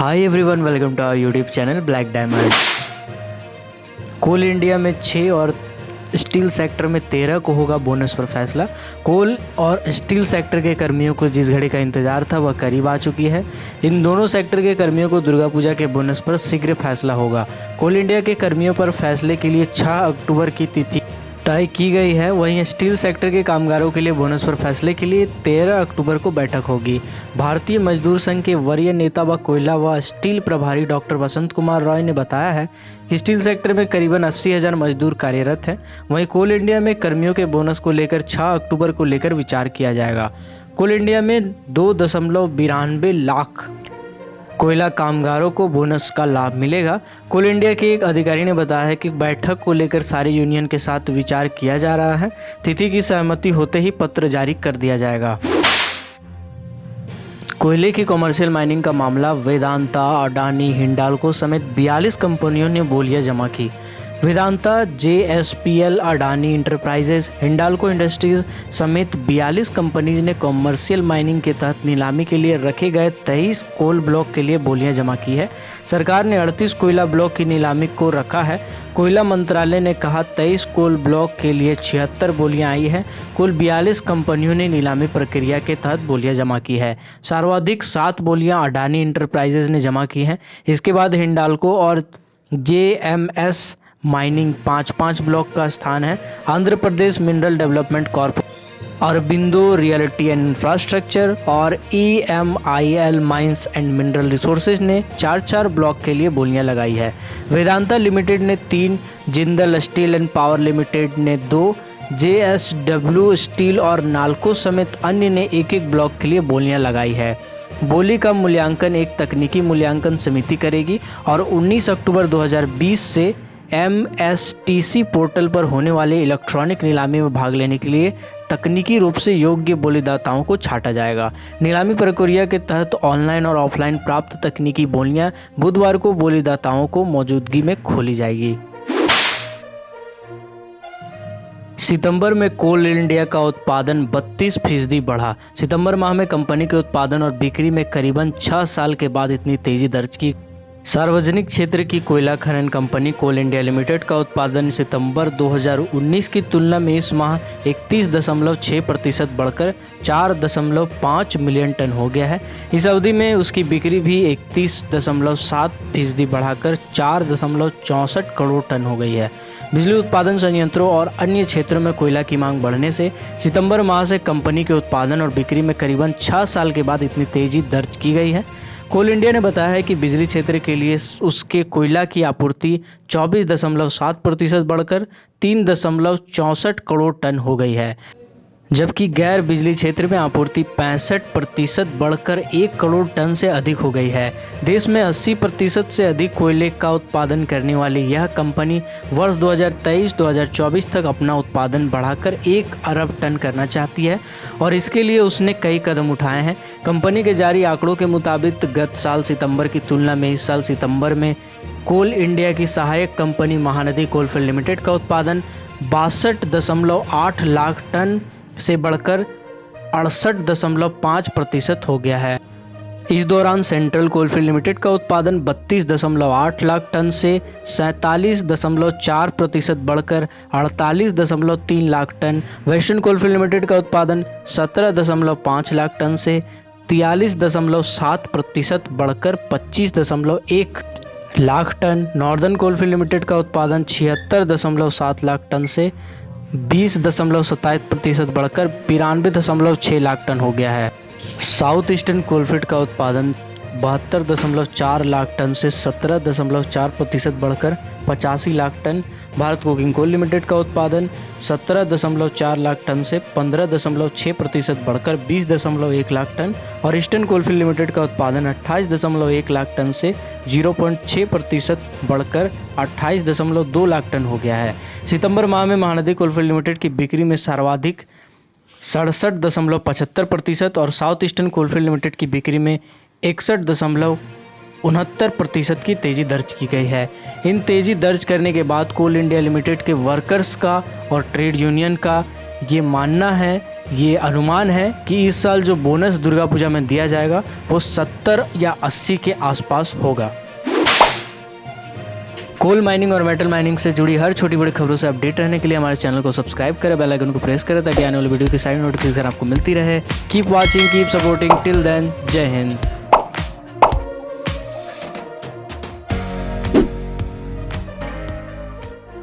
Hi everyone, welcome to our YouTube channel Black Diamond. Coal India में 6 और steel sector में 13 को होगा बोनस पर फैसला। कोल और स्टील सेक्टर के कर्मियों को जिस घड़ी का इंतजार था वह करीब आ चुकी है। इन दोनों सेक्टर के कर्मियों को दुर्गा पूजा के बोनस पर शीघ्र फैसला होगा। कोल इंडिया के कर्मियों पर फैसले के लिए 6 अक्टूबर की तिथि तय की गई है। वहीं स्टील सेक्टर के कामगारों के लिए बोनस पर फैसले के लिए 13 अक्टूबर को बैठक होगी। भारतीय मजदूर संघ के वरीय नेता व कोयला व स्टील प्रभारी डॉक्टर वसंत कुमार रॉय ने बताया है कि स्टील सेक्टर में करीबन 80,000 मजदूर कार्यरत हैं। वहीं कोल इंडिया में कर्मियों के बोनस को लेकर 6 अक्टूबर को लेकर विचार किया जाएगा। कोल इंडिया में 2.92 लाख कोयला कामगारों को बोनस का लाभ मिलेगा। कोल इंडिया के एक अधिकारी ने बताया है कि बैठक को लेकर सारी यूनियन के साथ विचार किया जा रहा है। तिथि की सहमति होते ही पत्र जारी कर दिया जाएगा। कोयले की कमर्शियल माइनिंग का मामला वेदांता, अडानी, हिंडाल्को समेत 42 कंपनियों ने बोलियां जमा की। Vedanta, JSPL, Adani enterprises, Hindalco industries समेत 42 कंपनीज ने कमर्शियल माइनिंग के तहत नीलामी के लिए रखे गए 23 कोल ब्लॉक के लिए बोलियां जमा की है। सरकार ने 38 कोयला ब्लॉक की नीलामी को रखा है। कोयला मंत्रालय ने कहा 23 कोल ब्लॉक के लिए 76 बोलियां आई है। कुल 42 कंपनियों ने नीलामी प्रक्रिया के तहत बोलियां जमा की है। सर्वाधिक 7 बोलियां अडानी इंटरप्राइजेज ने जमा की हैं। इसके बाद हिंडाल्को और JMS माइनिंग 5 ब्लॉक का स्थान है। Andhra Pradesh mineral development corp, Aurobindo realty and infrastructure और EMIL mines and mineral resources ने 4 ब्लॉक के लिए बोलियां लगाई है। वेदांता लिमिटेड ने 3, Jindal steel and power limited ने 2, JSW स्टील और नाल्को समेत अन्य ने 1 ब्लॉक के लिए बोलियां लगाई है। बोली का मूल्यांकन एक तकनीकी मूल्यांकन समिति करेगी और 19 अक्टूबर 2020 से MSTC पोर्टल पर होने वाले इलेक्ट्रॉनिक नीलामी में भाग लेने के लिए तकनीकी रूप से योग्य बोलीदाताओं को छांटा जाएगा। नीलामी प्रक्रिया के तहत ऑनलाइन और ऑफलाइन प्राप्त तकनीकी बोलियां बुधवार को बोलीदाताओं को मौजूदगी में खोली जाएगी। सितंबर में कोल इंडिया का उत्पादन 32% बढ़ा। सितंबर माह में कंपनी के उत्पादन और बिक्री में करीबन 6 साल के बाद इतनी तेजी दर्ज की। सार्वजनिक क्षेत्र की कोयला खनन कंपनी कोल इंडिया लिमिटेड का उत्पादन सितंबर 2019 की तुलना में इस माह 31.6% बढ़कर 4.5 मिलियन टन हो गया है। इस अवधि में उसकी बिक्री भी 31.7% बढ़ाकर 4.64 करोड़ टन हो गई है। बिजली उत्पादन संयंत्रों और अन्य क्षेत्रों में कोयला की मांग बढ़ने से सितंबर माह से कंपनी के उत्पादन और बिक्री में करीबन 6 साल के बाद इतनी तेजी दर्ज की गई है। कोल इंडिया ने बताया है कि बिजली क्षेत्र के लिए उसके कोयला की आपूर्ति 24.7% बढ़कर 3.64 करोड़ टन हो गई है, जबकि गैर बिजली क्षेत्र में आपूर्ति 65% बढ़कर 1 करोड़ टन से अधिक हो गई है। देश में 80% से अधिक कोयले का उत्पादन करने वाली यह कंपनी वर्ष 2023-2024 तक अपना उत्पादन बढ़ाकर 1 अरब टन करना चाहती है और इसके लिए उसने कई कदम उठाए हैं। कंपनी के जारी आंकड़ों के मुताबिक गत साल सितंबर की तुलना में इस साल सितंबर में कोल इंडिया की सहायक कंपनी महानदी कोलफील्ड लिमिटेड का उत्पादन 62.8 लाख टन से बढ़कर 68.5% हो गया है। इस दौरान सेंट्रल कोलफील्ड लिमिटेड का उत्पादन 32.8 लाख टन से 47.4% बढ़कर 48.3 lakh tonne, western Coalfield Limited का उत्पादन 17.5 लाख टन से 43.7% बढ़कर 25.1 lakh tonne, northern Coalfield Limited का उत्पादन 76.7 लाख टन से 20.27% बढ़कर 92.6 लाख टन हो गया है। साउथ ईस्टर्न कोलफील्ड का उत्पादन 72.4 लाख टन से 17.4% बढ़कर 85 lakh tonne, Bharat Coking Coal Limited का उत्पादन 17.4 लाख टन से 15.6% बढ़कर 20.1 लाख टन और ईस्टर्न कोलफील्ड लिमिटेड का उत्पादन 28.1 लाख टन से 0.6% बढ़कर 28.2 लाख टन हो गया है। सितंबर माह में महानदी कोलफील्ड लिमिटेड की बिक्री में सर्वाधिक 67.75% और साउथ ईस्टर्न कोलफील्ड लिमिटेड की बिक्री में 61.69% की तेजी दर्ज की गई है। इन तेजी दर्ज करने के बाद कोल इंडिया लिमिटेड के वर्कर्स का और ट्रेड यूनियन का ये मानना है ये अनुमान है कि इस साल जो बोनस दुर्गा पूजा में दिया जाएगा वो 70 या 80 के आसपास होगा। कोल माइनिंग और मेटल माइनिंग से जुड़ी हर छोटी बड़ी खबरों से अपडेट रहने के लिए हमारे चैनल को सब्सक्राइब करें, बेल आइकन को प्रेस करें ताकि आने वाली वीडियो की सारी नोटिफिकेशन आपको मिलती रहे। Keep watching, keep supporting, till then जय हिंद।